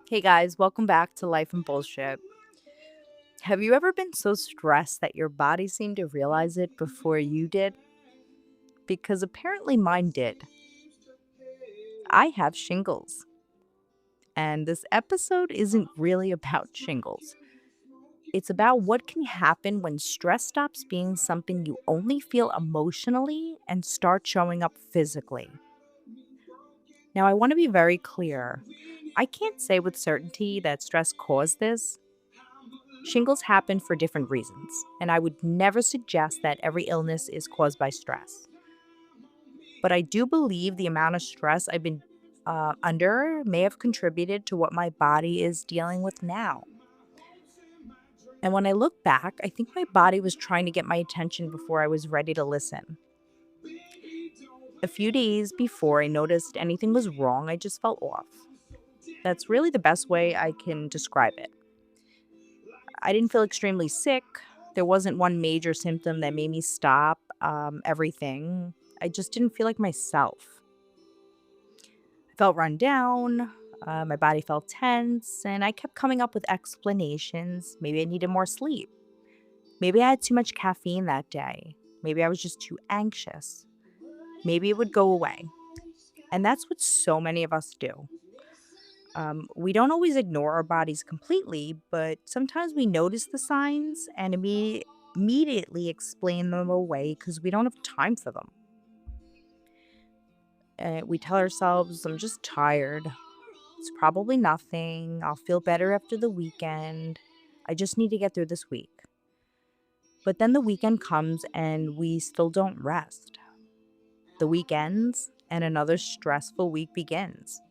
Hey guys, welcome back to Life and Bullshit. Have you ever been so stressed that your body seemed to realize it before you did? Because apparently mine did. I have shingles. And this episode isn't really about shingles. It's about what can happen when stress stops being something you only feel emotionally and start showing up physically. Now, I want to be very clear. I can't say with certainty that stress caused this. Shingles happen for different reasons, and I would never suggest that every illness is caused by stress. But I do believe the amount of stress I've been under may have contributed to what my body is dealing with now. And when I look back, I think my body was trying to get my attention before I was ready to listen. A few days before I noticed anything was wrong, I just felt off. That's really the best way I can describe it. I didn't feel extremely sick. There wasn't one major symptom that made me stop everything. I just didn't feel like myself. I felt run down. My body felt tense, and I kept coming up with explanations. Maybe I needed more sleep. Maybe I had too much caffeine that day. Maybe I was just too anxious. Maybe it would go away. And that's what so many of us do. We don't always ignore our bodies completely, but sometimes we notice the signs and immediately explain them away because we don't have time for them. We tell ourselves, I'm just tired. It's probably nothing. I'll feel better after the weekend. I just need to get through this week. But then the weekend comes and we still don't rest. The week ends and another stressful week begins.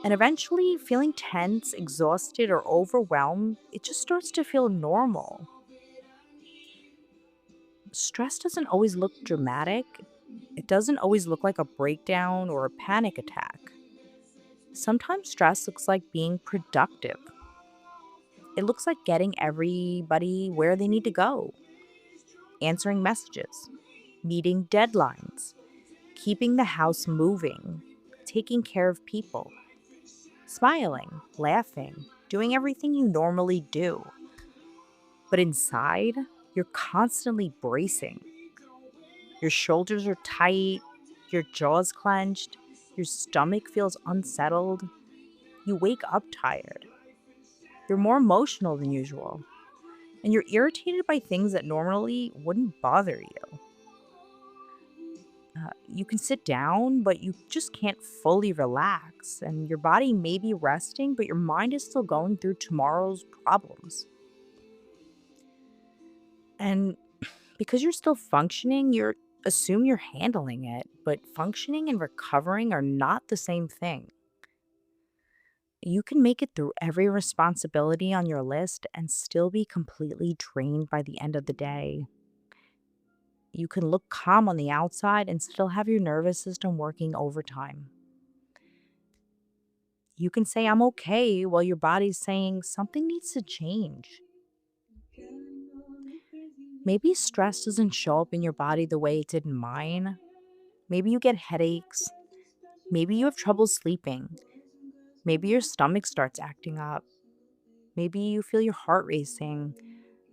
And eventually, feeling tense, exhausted, or overwhelmed, it just starts to feel normal. Stress doesn't always look dramatic. It doesn't always look like a breakdown or a panic attack. Sometimes stress looks like being productive. It looks like getting everybody where they need to go, answering messages, meeting deadlines, keeping the house moving, taking care of people, smiling, laughing, doing everything you normally do. But inside, you're constantly bracing. Your shoulders are tight, your jaw's clenched, your stomach feels unsettled. You wake up tired. You're more emotional than usual, and you're irritated by things that normally wouldn't bother you. You can sit down, but you just can't fully relax, and your body may be resting, but your mind is still going through tomorrow's problems. And because you're still functioning, you're assume you're handling it, but functioning and recovering are not the same thing. You can make it through every responsibility on your list and still be completely drained by the end of the day. You can look calm on the outside and still have your nervous system working overtime. You can say, I'm okay, while your body's saying something needs to change. Maybe stress doesn't show up in your body the way it did in mine. Maybe you get headaches. Maybe you have trouble sleeping. Maybe your stomach starts acting up. Maybe you feel your heart racing.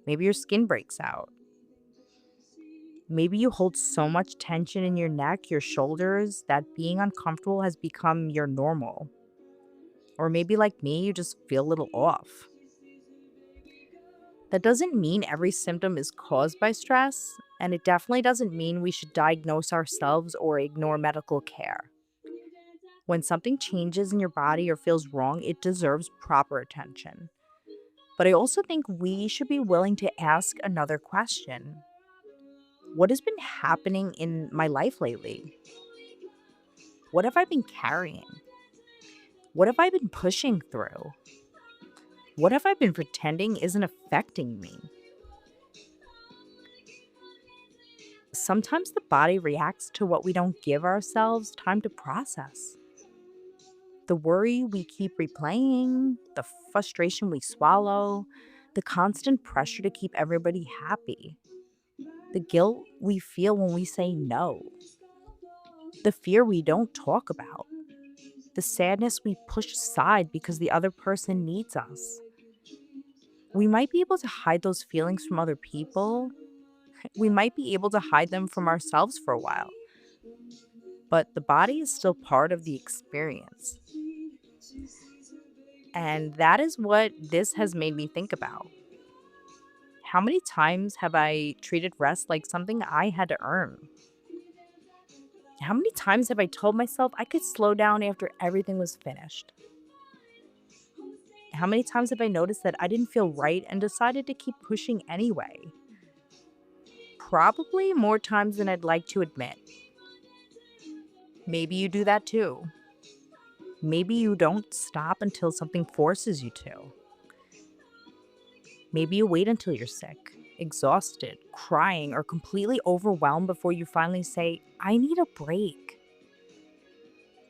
Maybe your skin breaks out. Maybe you hold so much tension in your neck, your shoulders, that being uncomfortable has become your normal. Or maybe, like me, you just feel a little off. That doesn't mean every symptom is caused by stress, and it definitely doesn't mean we should diagnose ourselves or ignore medical care. When something changes in your body or feels wrong, it deserves proper attention. But I also think we should be willing to ask another question. What has been happening in my life lately? What have I been carrying? What have I been pushing through? What have I been pretending isn't affecting me? Sometimes the body reacts to what we don't give ourselves time to process. The worry we keep replaying, the frustration we swallow, the constant pressure to keep everybody happy, the guilt we feel when we say no, the fear we don't talk about. the sadness we push aside because the other person needs us. We might be able to hide those feelings from other people. We might be able to hide them from ourselves for a while, but the body is still part of the experience. And that is what this has made me think about. How many times have I treated rest like something I had to earn? How many times have I told myself I could slow down after everything was finished? How many times have I noticed that I didn't feel right and decided to keep pushing anyway? Probably more times than I'd like to admit. Maybe you do that too. Maybe you don't stop until something forces you to. Maybe you wait until you're sick, exhausted, crying, or completely overwhelmed before you finally say, I need a break.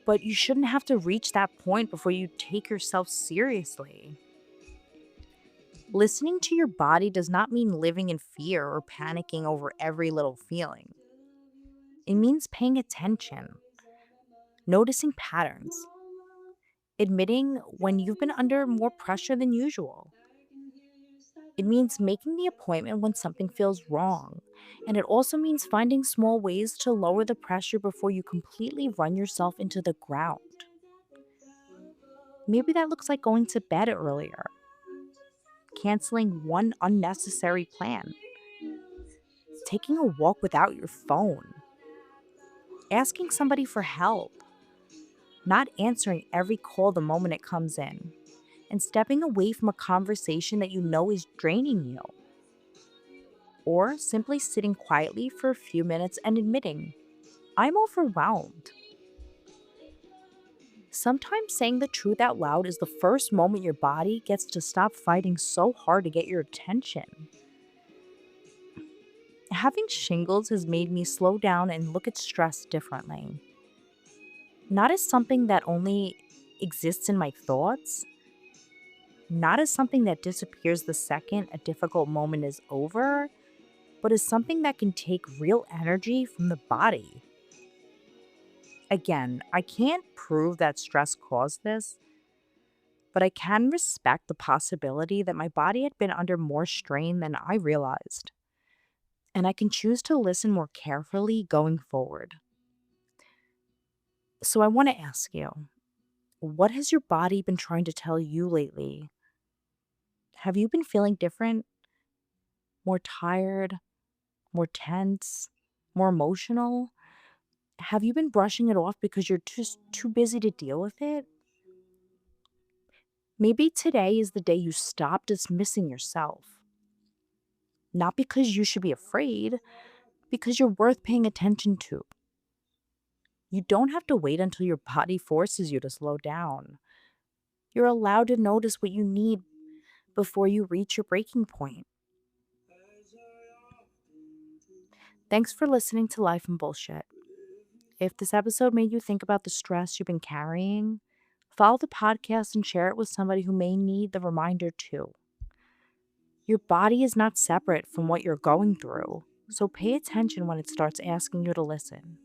But you shouldn't have to reach that point before you take yourself seriously. Listening to your body does not mean living in fear or panicking over every little feeling. It means paying attention, noticing patterns, admitting when you've been under more pressure than usual. It means making the appointment when something feels wrong. And it also means finding small ways to lower the pressure before you completely run yourself into the ground. Maybe that looks like going to bed earlier, canceling one unnecessary plan, taking a walk without your phone, asking somebody for help, not answering every call the moment it comes in, and stepping away from a conversation that you know is draining you. Or simply sitting quietly for a few minutes and admitting, I'm overwhelmed. Sometimes saying the truth out loud is the first moment your body gets to stop fighting so hard to get your attention. Having shingles has made me slow down and look at stress differently. Not as something that only exists in my thoughts, not as something that disappears the second a difficult moment is over, but as something that can take real energy from the body. Again, I can't prove that stress caused this, but I can respect the possibility that my body had been under more strain than I realized. And I can choose to listen more carefully going forward. So I want to ask you, what has your body been trying to tell you lately? Have you been feeling different, more tired, more tense, more emotional? Have you been brushing it off because you're just too busy to deal with it? Maybe today is the day you stop dismissing yourself. Not because you should be afraid, because you're worth paying attention to. You don't have to wait until your body forces you to slow down. You're allowed to notice what you need before you reach your breaking point. Thanks for listening to Life and Bullshit. If this episode made you think about the stress you've been carrying, follow the podcast and share it with somebody who may need the reminder too. Your body is not separate from what you're going through, so pay attention when it starts asking you to listen.